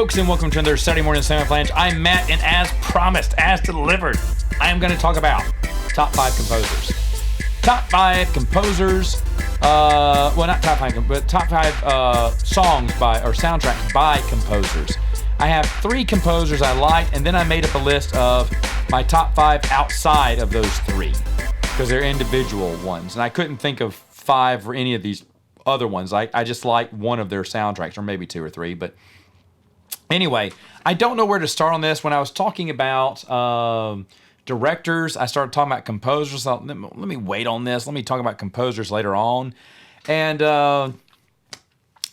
folks, and welcome to another Saturday Morning Samoflange. I'm Matt, and as promised, as delivered, I am going to talk about top 5 composers. Top 5 composers, well, not top 5, but top 5 songs by, or soundtracks by composers. I have 3 composers I like, and then I made up a list of my top 5 outside of those 3, because they're individual ones, and I couldn't think of 5 for any of these other ones. I just like one of their soundtracks, or maybe 2 or 3, but anyway, I don't know where to start on this. When I was talking about directors, I started talking about composers. So let me wait on this. Let me talk about composers later on. And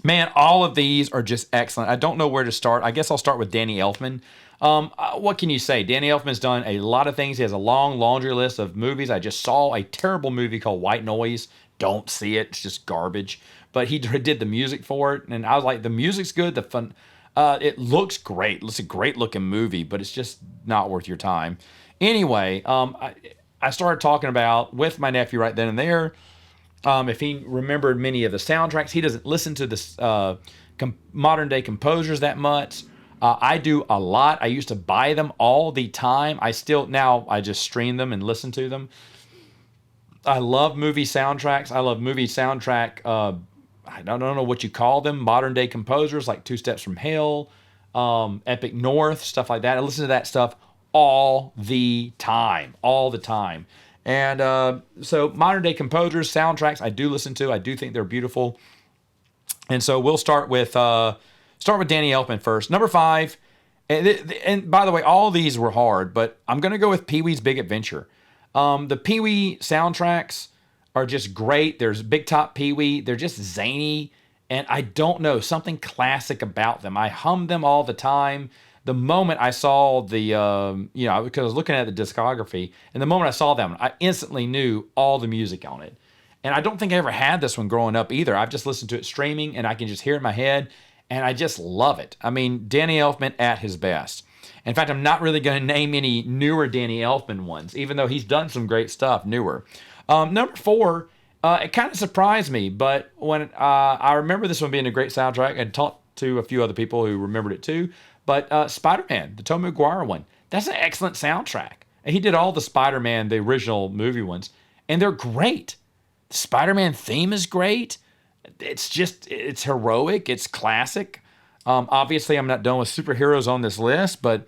man, all of these are just excellent. I don't know where to start. I guess I'll start with Danny Elfman. What can you say? Danny Elfman's done a lot of things. He has a long laundry list of movies. I just saw a terrible movie called White Noise. Don't see it. It's just garbage. But he did the music for it, and I was like, the music's good. The fun. It looks great. It's a great looking movie, but it's just not worth your time. Anyway, I started talking about with my nephew right then and there. If he remembered many of the soundtracks, he doesn't listen to the modern day composers that much. I do a lot. I used to buy them all the time. I just stream them and listen to them. I love movie soundtracks. I love movie soundtrack. I don't know what you call them, modern day composers like Two Steps from Hell, Epic North, stuff like that. I listen to that stuff all the time. And so modern day composers, soundtracks, I do listen to. I do think they're beautiful. And so we'll start with Danny Elfman first. Number 5, and by the way, all these were hard, but I'm going to go with Pee-wee's Big Adventure. The Pee-wee soundtracks are just great. There's Big Top Pee-wee. They're just zany, and I don't know, something classic about them. I hum them all the time. The moment I saw the, because I was looking at the discography, and the moment I saw them, I instantly knew all the music on it. And I don't think I ever had this one growing up either. I've just listened to it streaming, and I can just hear it in my head, and I just love it. I mean, Danny Elfman at his best. In fact, I'm not really going to name any newer Danny Elfman ones, even though he's done some great stuff newer. Number 4, it kind of surprised me, but when I remember this one being a great soundtrack, and talked to a few other people who remembered it too, but Spider-Man, the Tobey Maguire one, that's an excellent soundtrack. And he did all the Spider-Man, the original movie ones, and they're great. The Spider-Man theme is great. It's heroic. It's classic. Obviously, I'm not done with superheroes on this list, but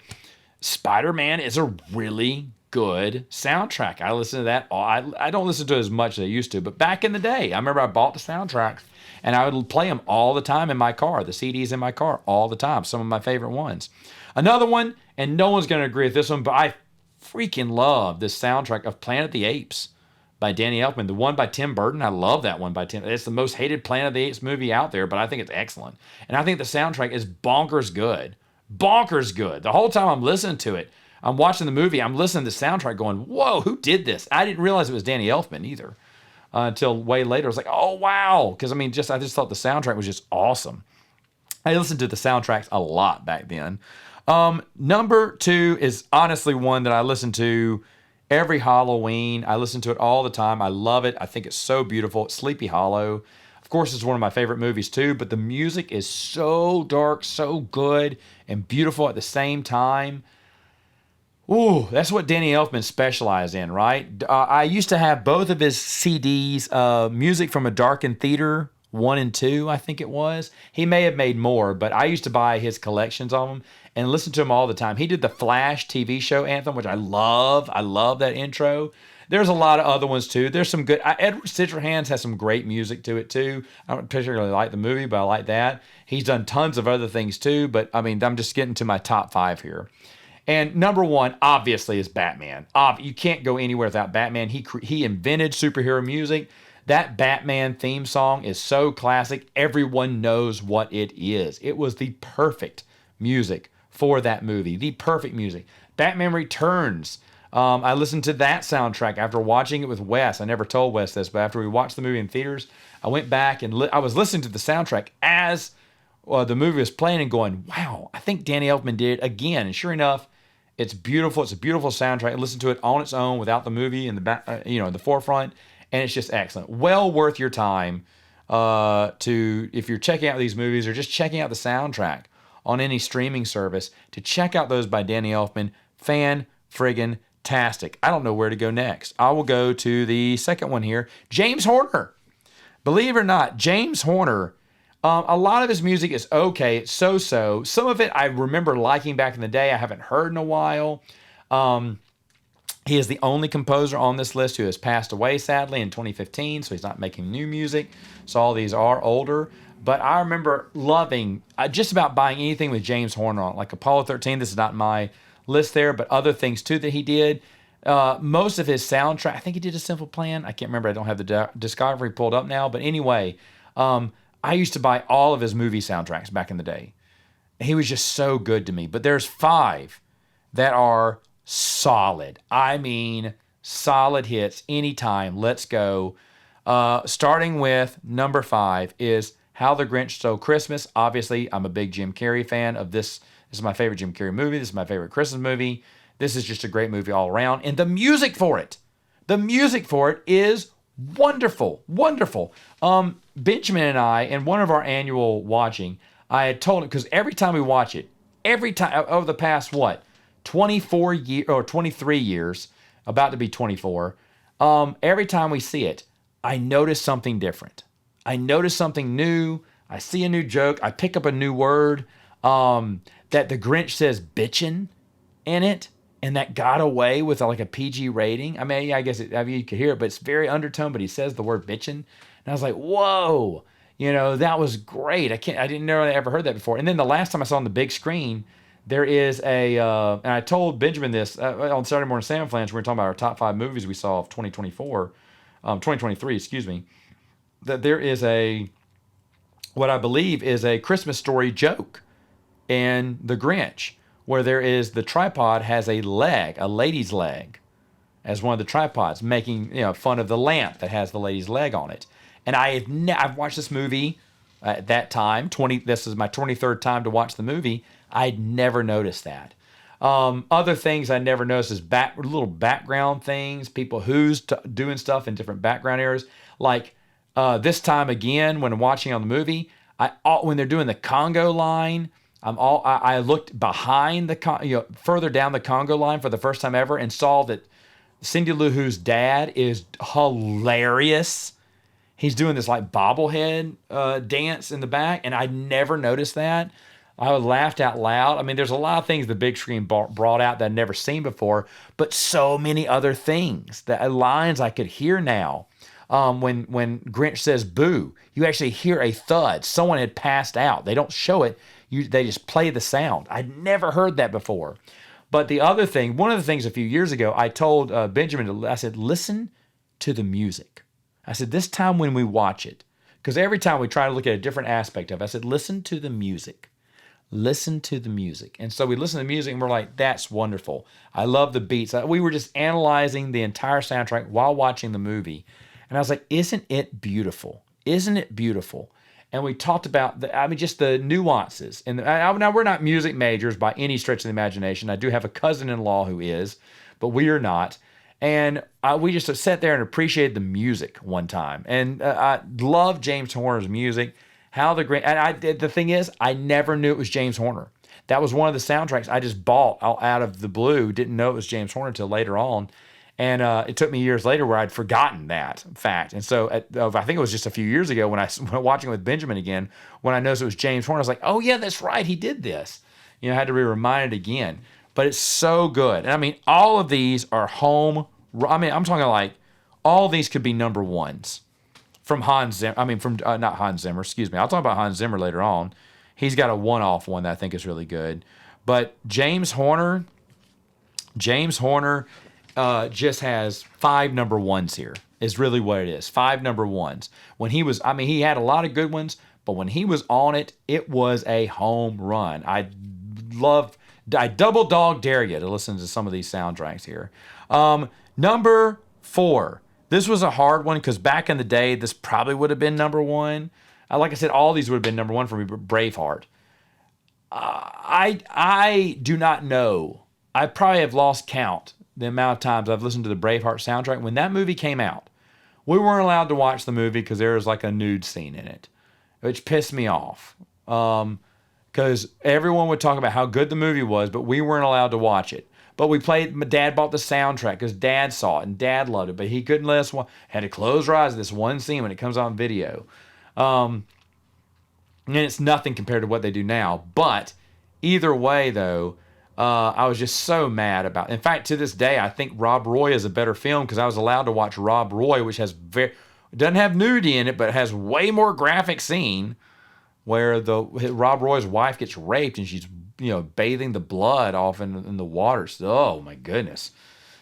Spider-Man is a really good soundtrack. I listen to that. I don't listen to it as much as I used to, but back in the day, I remember I bought the soundtracks, and I would play them all the time in my car, the CDs in my car all the time, some of my favorite ones. Another one, and no one's going to agree with this one, but I freaking love this soundtrack of Planet of the Apes by Danny Elfman. The one by Tim Burton, I love that one by Tim. It's the most hated Planet of the Apes movie out there, but I think it's excellent. And I think the soundtrack is bonkers good. Bonkers good. The whole time I'm listening to it, I'm watching the movie, I'm listening to the soundtrack going, whoa, who did this? I didn't realize it was Danny Elfman either until way later. I was like, oh, wow. Because, I just thought the soundtrack was just awesome. I listened to the soundtracks a lot back then. Number 2 is honestly one that I listen to every Halloween. I listen to it all the time. I love it. I think it's so beautiful. It's Sleepy Hollow. Of course, it's one of my favorite movies too, but the music is so dark, so good, and beautiful at the same time. Ooh, that's what Danny Elfman specialized in, right? I used to have both of his CDs, Music from a Darkened Theater, 1 and 2, I think it was. He may have made more, but I used to buy his collections of them and listen to him all the time. He did the Flash TV show anthem, which I love. I love that intro. There's a lot of other ones too. There's some good. Edward Scissorhands has some great music to it too. I don't particularly like the movie, but I like that. He's done tons of other things too, but I'm just getting to my top 5 here. And number 1, obviously, is Batman. You can't go anywhere without Batman. He invented superhero music. That Batman theme song is so classic. Everyone knows what it is. It was the perfect music for that movie. The perfect music. Batman Returns. I listened to that soundtrack after watching it with Wes. I never told Wes this, but after we watched the movie in theaters, I went back and I was listening to the soundtrack as the movie was playing and going, wow, I think Danny Elfman did it again. And sure enough, it's beautiful. It's a beautiful soundtrack. I listened to it on its own without the movie in the back, in the forefront, and it's just excellent. Well worth your time if you're checking out these movies or just checking out the soundtrack on any streaming service, to check out those by Danny Elfman. Fan-friggin-tastic. I don't know where to go next. I will go to the second one here. James Horner. Believe it or not, James Horner, a lot of his music is okay. It's so-so. Some of it I remember liking back in the day. I haven't heard in a while. He is the only composer on this list who has passed away, sadly, in 2015, so he's not making new music. So all these are older. But I remember loving, just about buying anything with James Horner on, like Apollo 13. This is not my list there, but other things too that he did. Most of his soundtrack, I think he did A Simple Plan. I can't remember. I don't have the discography pulled up now. But anyway, I used to buy all of his movie soundtracks back in the day. He was just so good to me. But there's 5 that are solid. I mean, solid hits anytime. Let's go. Starting with number 5 is How the Grinch Stole Christmas. Obviously, I'm a big Jim Carrey fan of this. This is my favorite Jim Carrey movie. This is my favorite Christmas movie. This is just a great movie all around. And the music for it is wonderful. Wonderful. Benjamin and I, in one of our annual watching, I had told him, because every time we watch it, every time over the past, 24 years or 23 years, about to be 24. Every time we see it, I notice something different. I notice something new. I see a new joke. I pick up a new word that the Grinch says bitchin' in it, and that got away with like a PG rating. I mean, yeah, I guess you could hear it, but it's very undertone, but he says the word bitchin'. And I was like, whoa, that was great. I didn't know I ever heard that before. And then the last time I saw it on the big screen, there is and I told Benjamin this on Saturday Morning Samoflange. We were talking about our top 5 movies we saw of 2023, excuse me. That there is what I believe is a Christmas Story joke in The Grinch, where there is the tripod has a leg, a lady's leg, as one of the tripods, making fun of the lamp that has the lady's leg on it. And I've watched this movie at that time. This is my 23rd time to watch the movie. I'd never noticed that. Other things I never noticed is little background things, people who's doing stuff in different background areas. Like this time again, when watching on the movie, when they're doing the Congo line, I looked behind further down the Congo line for the first time ever and saw that Cindy Lou Who's dad is hilarious. He's doing this like bobblehead dance in the back, and I never noticed that. I laughed out loud. I mean, there's a lot of things the big screen brought out that I'd never seen before, but so many other things, lines I could hear now. When Grinch says boo, you actually hear a thud. Someone had passed out. They don't show it. They just play the sound. I'd never heard that before. But the other thing, one of the things a few years ago, I told Benjamin, I said, listen to the music. I said, this time when we watch it, because every time we try to look at a different aspect of it, I said, listen to the music. Listen to the music. And so we listen to the music and we're like, that's wonderful. I love the beats. We were just analyzing the entire soundtrack while watching the movie. And I was like, isn't it beautiful? Isn't it beautiful? And we talked about just the nuances. And now we're not music majors by any stretch of the imagination. I do have a cousin-in-law who is, but we are not. And we just sat there and appreciated the music one time. And I love James Horner's music. The thing is, I never knew it was James Horner. That was one of the soundtracks I just bought out of the blue. Didn't know it was James Horner until later on. And it took me years later where I'd forgotten that fact. And so I think it was just a few years ago when I was watching it with Benjamin again, when I noticed it was James Horner, I was like, oh yeah, that's right, he did this. I had to be reminded again. But it's so good. And I mean, all of these are I'm talking like all these could be number ones from Hans Zimmer. Not Hans Zimmer, excuse me. I'll talk about Hans Zimmer later on. He's got a one-off one that I think is really good. But James Horner just has 5 number ones here, is really what it is. 5 number ones. When he was, he had a lot of good ones, but when he was on it, it was a home run. I double dog dare you to listen to some of these soundtracks here. Number 4. This was a hard one because back in the day, this probably would have been number 1. Like I said, all these would have been number 1 for me, but Braveheart. I do not know. I probably have lost count the amount of times I've listened to the Braveheart soundtrack. When that movie came out, we weren't allowed to watch the movie because there was like a nude scene in it, which pissed me off. because everyone would talk about how good the movie was, but we weren't allowed to watch it. But we played. My dad bought the soundtrack because Dad saw it and Dad loved it, but he couldn't let us. Had to close our eyes to this one scene when it comes on video. And it's nothing compared to what they do now. But either way, though, I was just so mad about. In fact, to this day, I think Rob Roy is a better film because I was allowed to watch Rob Roy, which doesn't have nudity in it, but has way more graphic scene where Rob Roy's wife gets raped and she's bathing the blood off in the water. So, oh my goodness,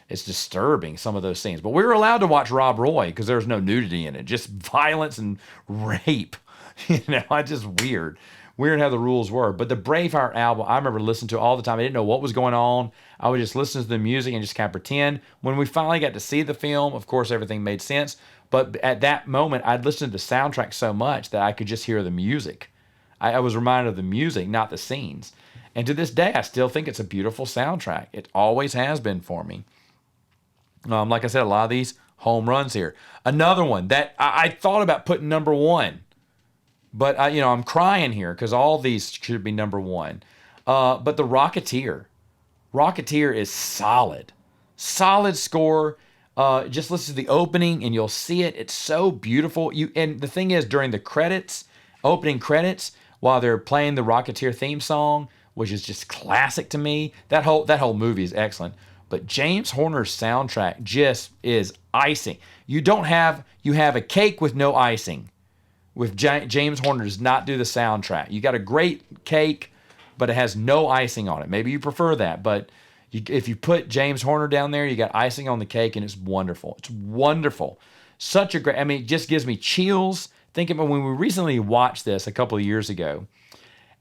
it's disturbing, some of those scenes. But we were allowed to watch Rob Roy because there's no nudity in it, just violence and rape. Just weird how the rules were. But the Braveheart album, I remember listening to all the time. I didn't know what was going on. I would just listen to the music and just kind of pretend. When we finally got to see the film, of course, everything made sense. But at that moment, I'd listened to the soundtrack so much that I could just hear the music. I was reminded of the music, not the scenes. And to this day, I still think it's a beautiful soundtrack. It always has been for me. Like I said, a lot of these home runs here. Another one that I thought about putting number one, but I'm crying here because all these should be number one. But the Rocketeer is solid score. Just listen to the opening and you'll see it. It's so beautiful. And the thing is, during the opening credits, while they're playing the Rocketeer theme song, which is just classic to me, that whole movie is excellent. But James Horner's soundtrack just is icing. You have a cake with no icing. With James Horner does not do the soundtrack. You got a great cake, but it has no icing on it. Maybe you prefer that, but if you put James Horner down there, you got icing on the cake, and it's wonderful. It's wonderful. Such a great. It just gives me chills. Thinking about when we recently watched this a couple of years ago,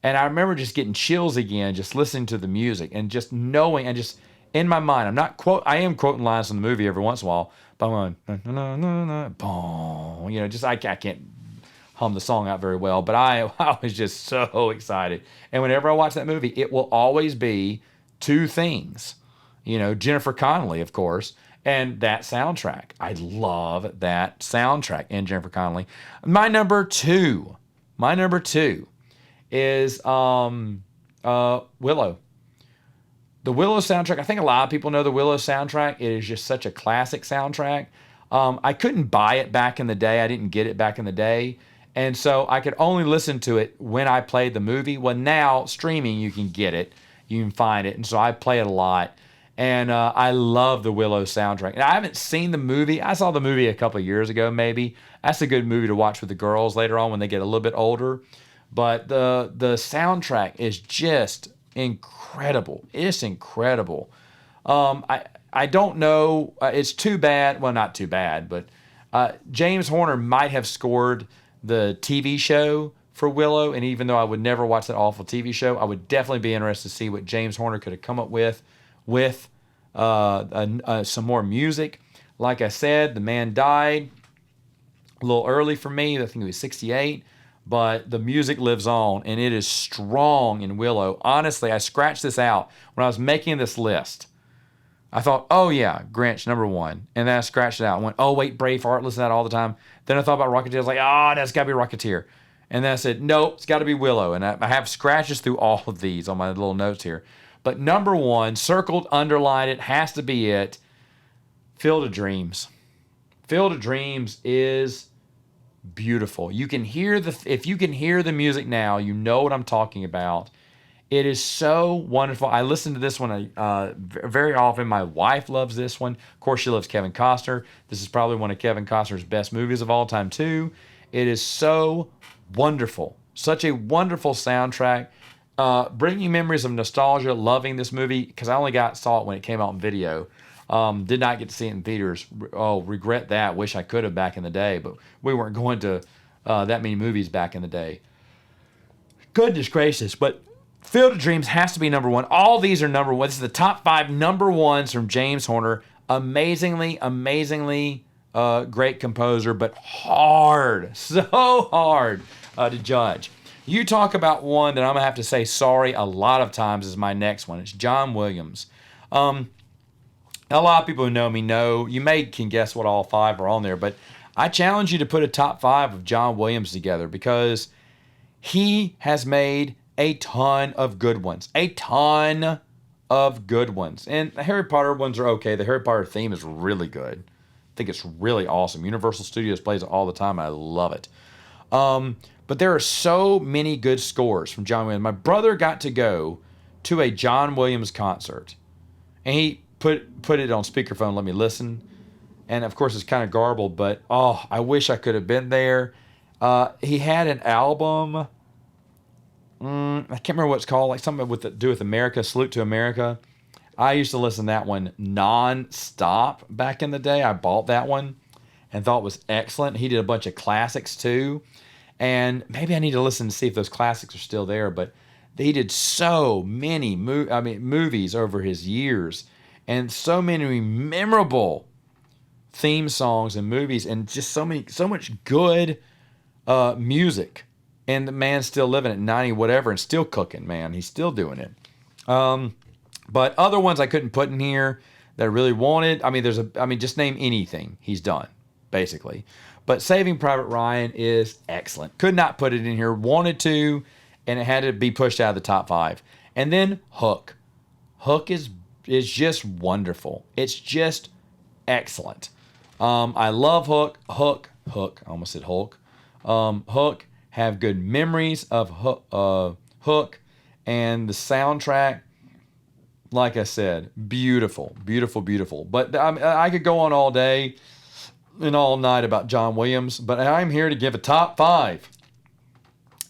and I remember just getting chills again, just listening to the music and just knowing, and just in my mind, I am quoting lines from the movie every once in a while, but I'm going, na, na, na, boom, I can't hum the song out very well, but I was just so excited. And whenever I watch that movie, it will always be two things, Jennifer Connelly, of course, and that soundtrack. I love that soundtrack and Jennifer Connelly. My number two is Willow. The Willow soundtrack. I think a lot of people know the Willow soundtrack. It is just such a classic soundtrack. I couldn't buy it back in the day. I didn't get it back in the day. And so I could only listen to it when I played the movie. Well, now streaming, you can get it. You can find it. And so I play it a lot. And I love the Willow soundtrack. And I haven't seen the movie. I saw the movie a couple of years ago, maybe. That's a good movie to watch with the girls later on when they get a little bit older. But the soundtrack is just incredible. It's incredible. I don't know. It's too bad. Well, not too bad, but James Horner might have scored the TV show for Willow. And even though I would never watch that awful TV show, I would definitely be interested to see what James Horner could have come up with some more music. Like I said, the man died a little early for me. I think he was 68. But the music lives on, and it is strong in Willow. Honestly, I scratched this out when I was making this list. I thought, oh yeah, Grinch, number one. And then I scratched it out and went, oh wait, Braveheart, listen to that all the time. Then I thought about Rocketeer. I was like, that's got to be Rocketeer. And then I said, nope, it's got to be Willow. And I have scratches through all of these on my little notes here. But number one, circled, underlined, it has to be it. Field of Dreams. Field of Dreams is beautiful. You can hear if you can hear the music now, you know what I'm talking about. It is so wonderful. I listen to this one very often. My wife loves this one. Of course, she loves Kevin Costner. This is probably one of Kevin Costner's best movies of all time, too. It is so wonderful. Such a wonderful soundtrack. Bringing memories of nostalgia, loving this movie, because I only saw it when it came out in video. Did not get to see it in theaters. Oh, regret that. Wish I could have back in the day, but we weren't going to that many movies back in the day. Goodness gracious, but Field of Dreams has to be number one. All these are number one. This is the top 5 number ones from James Horner. Amazingly great composer, but hard, so hard to judge. You talk about one that I'm going to have to say sorry a lot of times is my next one. It's John Williams. A lot of people who know me know, you can guess what all 5 are on there, but I challenge you to put a top 5 of John Williams together because he has made a ton of good ones. A ton of good ones. And the Harry Potter ones are okay. The Harry Potter theme is really good. I think it's really awesome. Universal Studios plays it all the time. I love it. But there are so many good scores from John Williams. My brother got to go to a John Williams concert, and he put it on speakerphone, let me listen. And of course, it's kind of garbled, but I wish I could have been there. He had an album. I can't remember what it's called, like something with to do with America, Salute to America. I used to listen to that one non-stop back in the day. I bought that one and thought it was excellent. He did a bunch of classics too. And maybe I need to listen to see if those classics are still there. But he did so many movies over his years, and so many memorable theme songs and movies, and just so much good music. And the man's still living at 90 whatever and still cooking, man. He's still doing it. But other ones I couldn't put in here that I really wanted. Just name anything he's done, basically. But Saving Private Ryan is excellent. Could not put it in here. Wanted to, and it had to be pushed out of the top 5. And then Hook. Hook is just wonderful. It's just excellent. I love Hook. Hook. I almost said Hulk. Hook. Have good memories of Hook. And the soundtrack, like I said, beautiful, beautiful, beautiful. But I could go on all day and all night about John Williams, but I'm here to give a top 5.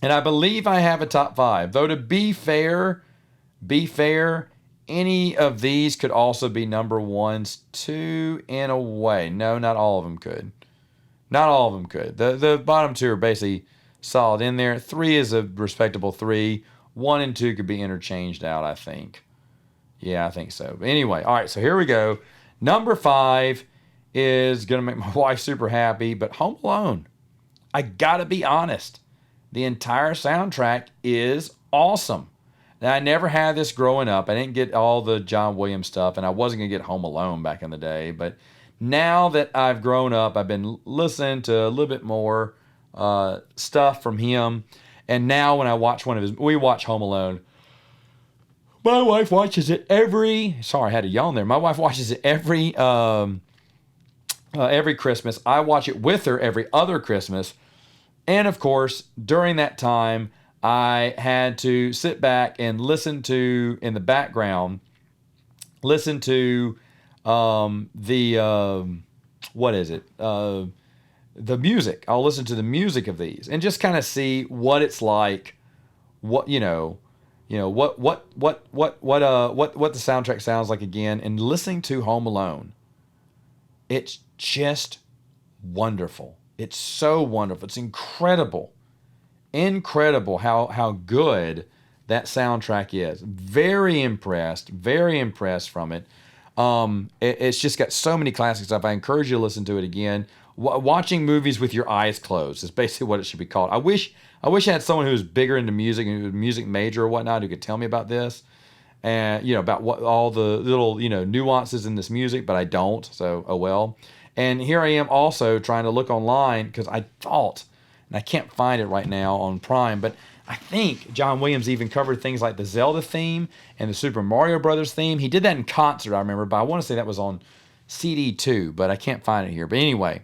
And I believe I have a top 5. Though to be fair, any of these could also be number ones too, in a way. No, not all of them could. Not all of them could. The bottom 2 are basically solid in there. 3 is a respectable 3. 1 and 2 could be interchanged out, I think. Yeah, I think so. But anyway, all right, so here we go. Number 5 is going to make my wife super happy, but Home Alone. I got to be honest. The entire soundtrack is awesome. Now, I never had this growing up. I didn't get all the John Williams stuff, and I wasn't going to get Home Alone back in the day. But now that I've grown up, I've been listening to a little bit more stuff from him. And now when I watch we watch Home Alone. My wife watches it sorry, I had to yawn there. My wife watches it every Christmas. I watch it with her every other Christmas. And of course, during that time, I had to sit back and listen to, in the background, the music. I'll listen to the music of these and just kind of see what it's like, what the soundtrack sounds like again, and listening to Home Alone. It's just wonderful. It's so wonderful. It's incredible how good that soundtrack is. Very impressed from it. It's just got so many classic stuff. I encourage you to listen to it again. Watching movies with your eyes closed is basically what it should be called. I wish I had someone who was bigger into music and who was a music major or whatnot who could tell me about this, and about what all the little nuances in this music, but I don't. So oh well. And here I am also trying to look online because I thought, and I can't find it right now on Prime, but I think John Williams even covered things like the Zelda theme and the Super Mario Brothers theme. He did that in concert, I remember, but I want to say that was on CD too, but I can't find it here. But anyway,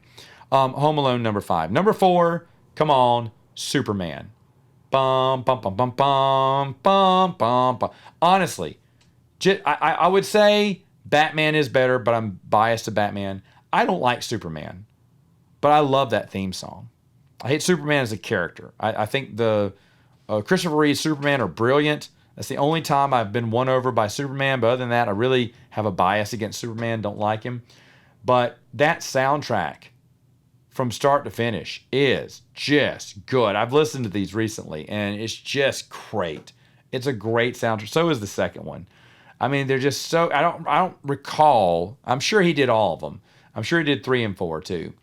Home Alone number 5. Number 4, come on, Superman. Bum, bum, bum, bum, bum, bum, bum, bum. Honestly, I would say Batman is better, but I'm biased to Batman. I don't like Superman, but I love that theme song. I hate Superman as a character. I think the Christopher Reeve's Superman are brilliant. That's the only time I've been won over by Superman, but other than that, I really have a bias against Superman, don't like him. But that soundtrack, from start to finish, is just good. I've listened to these recently, and it's just great. It's a great soundtrack. So is the second one. I mean, they're just so... I don't recall... I'm sure he did all of them. I'm sure he did 3 and 4 too.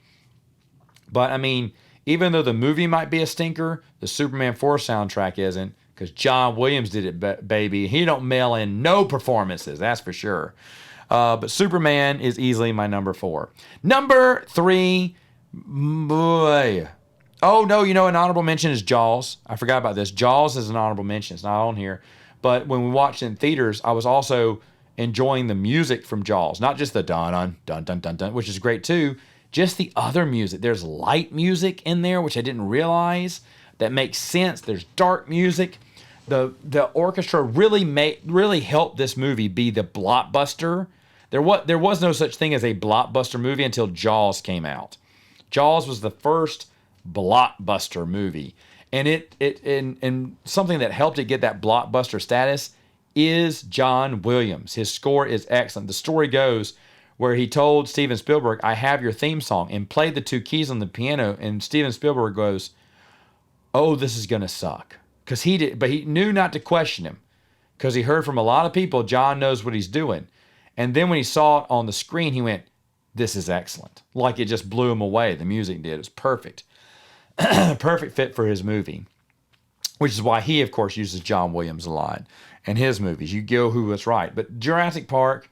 But I mean, even though the movie might be a stinker, the Superman 4 soundtrack isn't, because John Williams did it, baby. He don't mail in no performances, that's for sure. But Superman is easily my number 4. Number 3, boy, Oh no, an honorable mention is Jaws. I forgot about this. Jaws is an honorable mention. It's not on here, but when we watched it in theaters, I was also enjoying the music from Jaws, not just the dun dun dun dun dun dun, which is great too. Just the other music. There's light music in there, which I didn't realize. That makes sense. There's dark music. The orchestra really helped this movie be the blockbuster. There was no such thing as a blockbuster movie until Jaws came out. Jaws was the first blockbuster movie, and and something that helped it get that blockbuster status is John Williams. His score is excellent. The story goes where he told Steven Spielberg, "I have your theme song," and played the two keys on the piano, and Steven Spielberg goes, "Oh, this is gonna suck," because he did, but he knew not to question him because he heard from a lot of people John knows what he's doing, and then when he saw it on the screen, he went, "This is excellent." Like it just blew him away. The music did. It was perfect. Perfect fit for his movie, which is why he, of course, uses John Williams a lot in his movies. You go who was right. But Jurassic Park,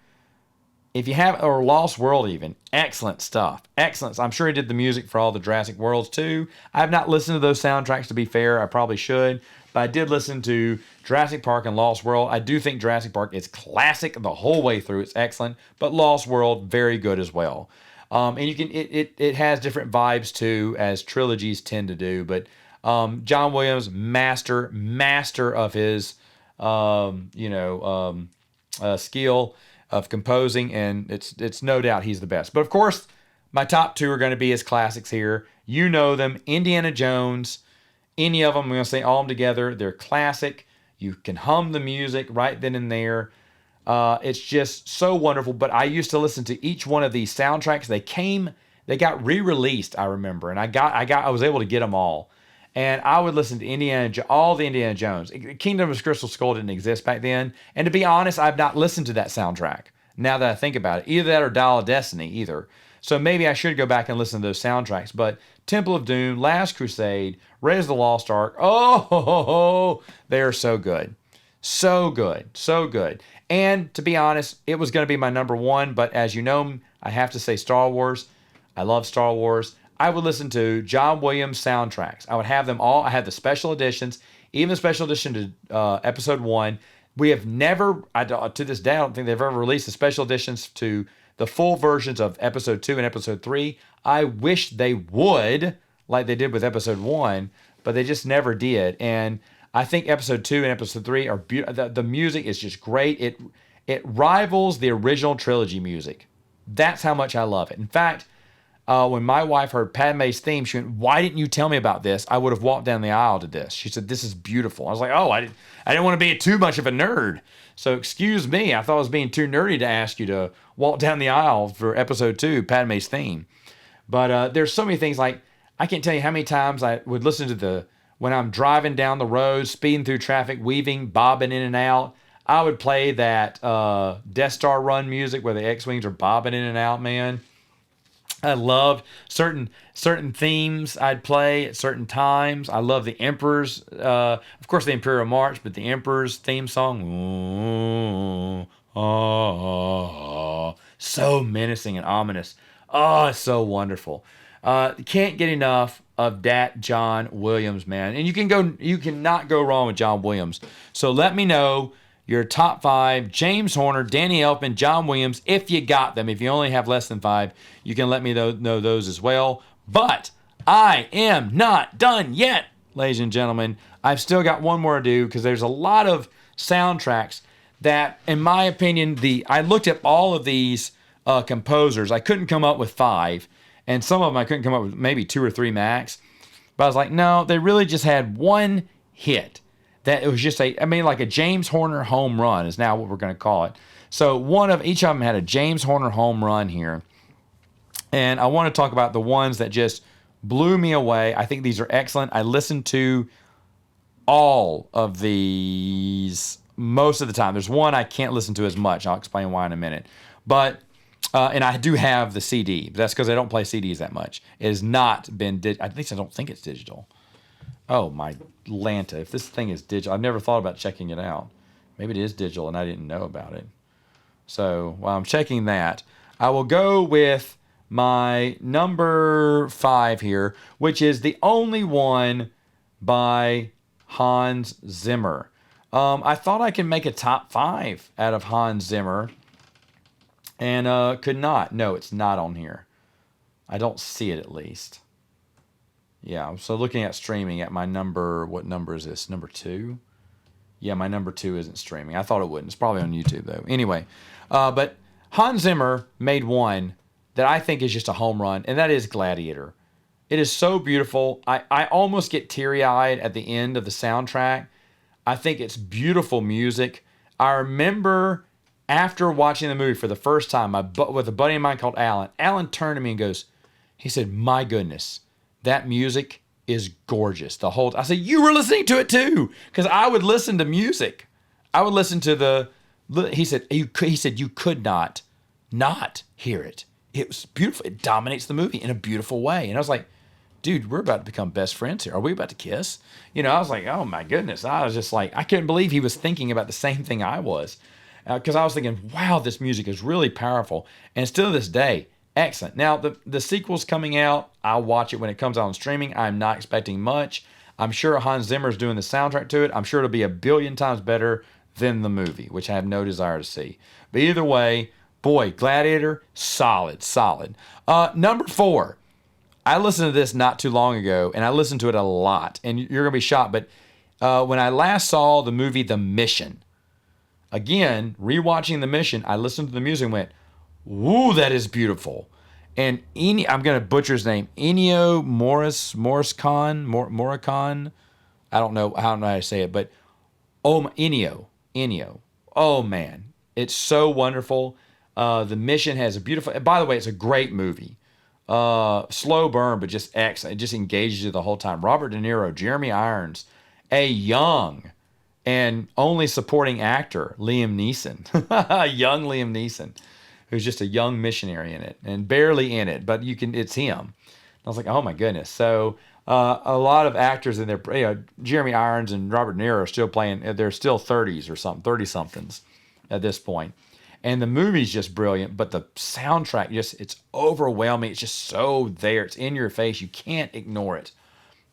if you have, or Lost World even, excellent stuff. Excellent. I'm sure he did the music for all the Jurassic Worlds too. I have not listened to those soundtracks, to be fair. I probably should. But I did listen to Jurassic Park and Lost World. I do think Jurassic Park is classic the whole way through. It's excellent. But Lost World, very good as well. And you can it has different vibes too, as trilogies tend to do. But John Williams, master of his skill of composing, and it's no doubt he's the best. But of course, my top two are going to be his classics here. You know them, Indiana Jones. Any of them, I'm going to say all of them together. They're classic. You can hum the music right then and there. It's just so wonderful. But I used to listen to each one of these soundtracks. They got re-released, I remember, and I was able to get them all. And I would listen to all the Indiana Jones. Kingdom of Crystal Skull didn't exist back then. And to be honest, I've not listened to that soundtrack now that I think about it. Either that or Dial of Destiny, either. So maybe I should go back and listen to those soundtracks. But Temple of Doom, Last Crusade, Raiders of the Lost Ark, they are so good. So good. So good. And to be honest, it was going to be my number one, but as you know, I have to say Star Wars. I love Star Wars. I would listen to John Williams soundtracks. I would have them all. I had the special editions, even the special edition to Episode 1. We have never, to this day, I don't think they've ever released the special editions to the full versions of Episode 2 and Episode 3. I wish they would, like they did with Episode 1, but they just never did. And I think Episode 2 and Episode 3 are beautiful. The music is just great. It rivals the original trilogy music. That's how much I love it. In fact, when my wife heard Padme's theme, she went, "Why didn't you tell me about this? I would have walked down the aisle to this." She said, "This is beautiful." I was like, "Oh, I didn't want to be too much of a nerd. So excuse me. I thought I was being too nerdy to ask you to walk down the aisle for Episode 2, Padme's theme." But there's so many things, like I can't tell you how many times I would listen to when I'm driving down the road, speeding through traffic, weaving, bobbing in and out. I would play that Death Star run music where the X-Wings are bobbing in and out, man. I loved certain themes I'd play at certain times. I love the Emperor's, of course, the Imperial March, but the Emperor's theme song. So menacing and ominous. Oh, it's so wonderful. Can't get enough of that John Williams, man. And you cannot go wrong with John Williams. So let me know your top 5, James Horner, Danny Elfman, John Williams, if you got them. If you only have less than 5, you can let me know those as well. But I am not done yet, ladies and gentlemen. I've still got one more to do because there's a lot of soundtracks that, in my opinion, I looked at all of these composers. I couldn't come up with 5, and some of them I couldn't come up with maybe 2 or 3 max. But I was like, no, they really just had one hit. That it was just like a James Horner home run is now what we're going to call it. So each of them had a James Horner home run here. And I want to talk about the ones that just blew me away. I think these are excellent. I listened to all of these most of the time. There's one I can't listen to as much. I'll explain why in a minute. But, and I do have the CD. But that's because I don't play CDs that much. It has not been, at least I don't think it's digital. Oh, my Lanta. If this thing is digital, I've never thought about checking it out. Maybe it is digital and I didn't know about it. So while I'm checking that, I will go with my number 5 here, which is the only one by Hans Zimmer. I thought I could make a top 5 out of Hans Zimmer, and could not. No, it's not on here. I don't see it, at least. Yeah, so looking at streaming at my number, what number is this? Number 2? Yeah, my number 2 isn't streaming. I thought it wouldn't. It's probably on YouTube, though. Anyway, but Hans Zimmer made one that I think is just a home run, and that is Gladiator. It is so beautiful. I almost get teary-eyed at the end of the soundtrack. I think it's beautiful music. I remember after watching the movie for the first time with a buddy of mine called Alan, Alan turned to me and goes, he said, "My goodness, that music is gorgeous." I said, "You were listening to it too?" Because I would listen to music. I would listen to he said, you could not hear it. It was beautiful. It dominates the movie in a beautiful way. And I was like, dude, we're about to become best friends here. Are we about to kiss? I was like, oh my goodness. I was just like, I couldn't believe he was thinking about the same thing I was. Because I was thinking, wow, this music is really powerful. And still to this day, excellent. Now, the sequel's coming out. I'll watch it when it comes out on streaming. I'm not expecting much. I'm sure Hans Zimmer is doing the soundtrack to it. I'm sure it'll be a billion times better than the movie, which I have no desire to see. But either way, boy, Gladiator, solid. Number 4. I listened to this not too long ago, and I listened to it a lot. And you're going to be shocked, but when I last saw the movie The Mission, again, rewatching The Mission, I listened to the music and went, woo, that is beautiful. And I'm going to butcher his name, Ennio Morricone. I don't know how to say it, but Ennio. Oh, man. It's so wonderful. The Mission has a beautiful, by the way, it's a great movie. Slow burn, but just excellent. It just engages you the whole time. Robert De Niro, Jeremy Irons, a young and only supporting actor, Liam Neeson. Young Liam Neeson, who's just a young missionary in it and barely in it, but it's him. I was like, oh my goodness. So a lot of actors in there, Jeremy Irons and Robert De Niro are still playing. They're still 30s or something, 30-somethings at this point. And the movie's just brilliant, but the soundtrack, it's overwhelming. It's just so there. It's in your face. You can't ignore it.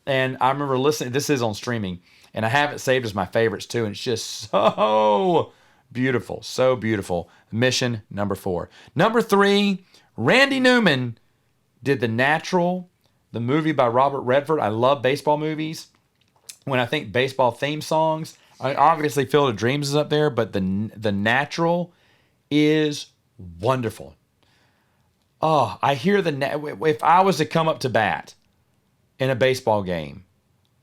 And I remember listening, this is on streaming, and I have it saved as my favorites too, and it's just so beautiful. So beautiful. Mission, number 4. Number 3, Randy Newman did The Natural, the movie by Robert Redford. I love baseball movies. When I think baseball theme songs, obviously Field of Dreams is up there, but The Natural is wonderful. Oh, I hear if I was to come up to bat in a baseball game,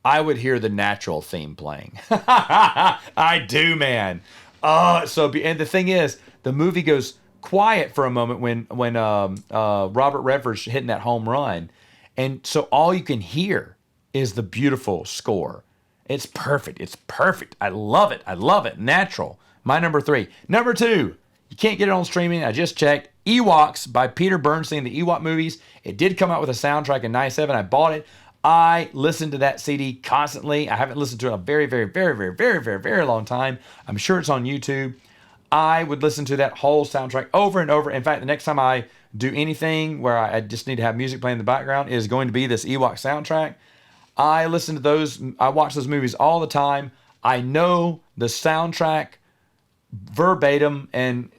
I would hear the Natural theme playing. I do, man. Oh, it's so and the thing is, the movie goes quiet for a moment when Robert Redford's hitting that home run, and so all you can hear is the beautiful score. It's perfect. It's perfect. I love it. Natural. My number 3. Number 2. You can't get it on streaming. I just checked. Ewoks by Peter Bernstein, the Ewok movies. It did come out with a soundtrack in 97. I bought it. I listened to that CD constantly. I haven't listened to it in a very, very, very, very, very, very, very long time. I'm sure it's on YouTube. I would listen to that whole soundtrack over and over. In fact, the next time I do anything where I just need to have music playing in the background is going to be this Ewok soundtrack. I listen to those. I watch those movies all the time. I know the soundtrack verbatim, and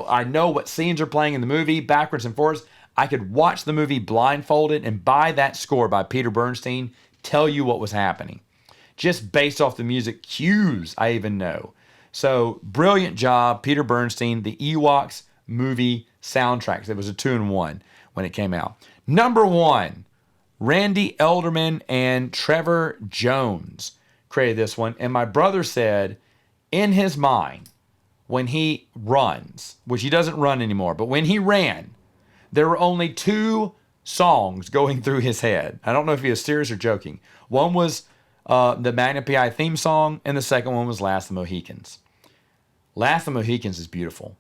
I know what scenes are playing in the movie backwards and forwards. I could watch the movie blindfolded and by that score by Peter Bernstein tell you what was happening, just based off the music cues I even know. So brilliant job, Peter Bernstein, the Ewoks movie soundtracks. It was a 2-in-1 when it came out. Number 1, Randy Elderman and Trevor Jones created this one, and my brother said in his mind, when he runs, which he doesn't run anymore, but when he ran, there were only 2 songs going through his head. I don't know if he was serious or joking. One was the Magna Pi theme song, and the second one was Last of the Mohicans. Last of the Mohicans is beautiful.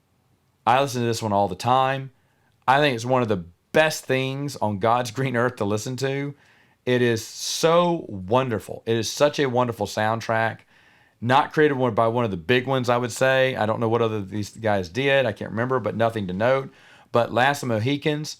I listen to this one all the time. I think it's one of the best things on God's green earth to listen to. It is so wonderful. It is such a wonderful soundtrack. Not created by one of the big ones, I would say. I don't know what other these guys did. I can't remember, but nothing to note. But Last of the Mohicans,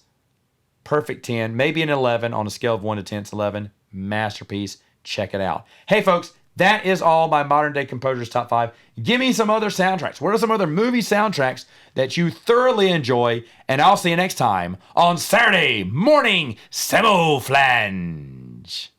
perfect 10, maybe an 11 on a scale of 1 to 10. It's 11. Masterpiece. Check it out. Hey, folks, that is all my modern day composers top 5. Give me some other soundtracks. What are some other movie soundtracks that you thoroughly enjoy? And I'll see you next time on Saturday Morning Samoflange.